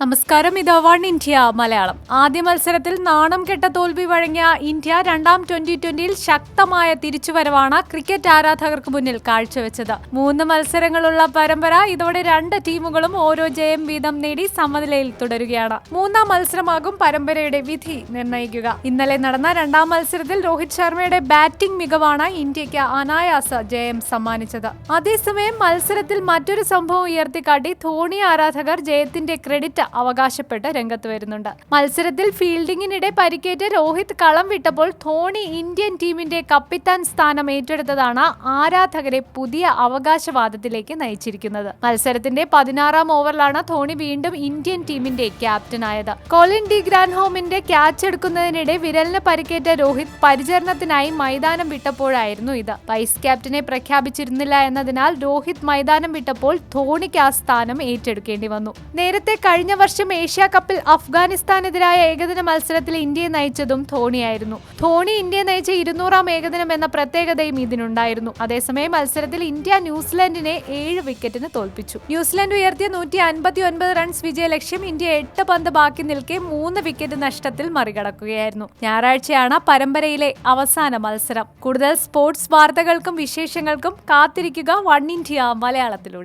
നമസ്കാരം, ഇത് one India Malayalam. ആദ്യ മത്സരത്തിൽ നാണം കെട്ട തോൽവി വഴങ്ങിയ ഇന്ത്യ രണ്ടാം ട്വന്റി-20യിൽ ശക്തമായ തിരിച്ചുവരവാണ് ക്രിക്കറ്റ് ആരാധകർക്ക് മുന്നിൽ കാഴ്ചവെച്ചത്. 3 മത്സരങ്ങളുള്ള പരമ്പര ഇതോടെ 2 ടീമുകളും ഓരോ ജയം വീതം നേടി സമനിലയിൽ തുടരുകയാണ്. 3-ാം മത്സരമാകും പരമ്പരയുടെ വിധി നിർണ്ണയിക്കുക. ഇന്നലെ നടന്ന 2-ാം മത്സരത്തിൽ രോഹിത് ശർമ്മയുടെ ബാറ്റിംഗ് മികവാണ് ഇന്ത്യക്ക് അനായാസ ജയം സമ്മാനിച്ചത്. അതേസമയം മത്സരത്തിൽ മറ്റൊരു സംഭവം ഉയർത്തിക്കാട്ടി ധോണി ആരാധകർ ജയത്തിന്റെ ക്രെഡിറ്റ് അവകാശപ്പെട്ട് രംഗത്ത് വരുന്നുണ്ട്. മത്സരത്തിൽ ഫീൽഡിംഗിനിടെ പരിക്കേറ്റ് രോഹിത് കളം വിട്ടപ്പോൾ ധോണി ഇന്ത്യൻ ടീമിന്റെ കപ്പിത്താൻ സ്ഥാനം ഏറ്റെടുത്തതാണ് ആരാധകരെ പുതിയ അവകാശവാദത്തിലേക്ക് നയിച്ചിരിക്കുന്നത്. മത്സരത്തിന്റെ 16-ാം ഓവറിലാണ് ധോണി വീണ്ടും ഇന്ത്യൻ ടീമിന്റെ ക്യാപ്റ്റനായത്. കോളിൻ ഡി ഗ്രാൻഡ്ഹോമിന്റെ ക്യാച്ച് എടുക്കുന്നതിനിടെ വിരലിന് പരിക്കേറ്റ രോഹിത് പരിചരണത്തിനായി മൈതാനം വിട്ടപ്പോഴായിരുന്നു ഇത്. വൈസ് ക്യാപ്റ്റനെ പ്രഖ്യാപിച്ചിരുന്നില്ല എന്നതിനാൽ രോഹിത് മൈതാനം വിട്ടപ്പോൾ ധോണിക്ക് ആ സ്ഥാനം ഏറ്റെടുക്കേണ്ടി വന്നു. നേരത്തെ കഴിഞ്ഞ വർഷം ഏഷ്യ കപ്പിൽ അഫ്ഗാനിസ്ഥാനെതിരായ ഏകദിന മത്സരത്തിൽ ഇന്ത്യയെ നയിച്ചതും ധോണിയായിരുന്നു. ധോണി ഇന്ത്യയെ നയിച്ച 200-ാം ഏകദിനം എന്ന പ്രത്യേകതയും ഇതിനുണ്ടായിരുന്നു. അതേസമയം മത്സരത്തിൽ ഇന്ത്യ ന്യൂസിലൻഡിനെ 7 വിക്കറ്റിന് തോൽപ്പിച്ചു. ന്യൂസിലൻഡ് ഉയർത്തിയ 159 റൺസ് വിജയലക്ഷ്യം ഇന്ത്യ 8 പന്ത് ബാക്കി നിൽക്കെ 3 വിക്കറ്റ് നഷ്ടത്തിൽ മറികടക്കുകയായിരുന്നു. ഞായറാഴ്ചയാണ് പരമ്പരയിലെ അവസാന മത്സരം. കൂടുതൽ സ്പോർട്സ് വാർത്തകൾക്കും വിശേഷങ്ങൾക്കും കാത്തിരിക്കുക വൺ ഇന്ത്യ മലയാളത്തിലൂടെ.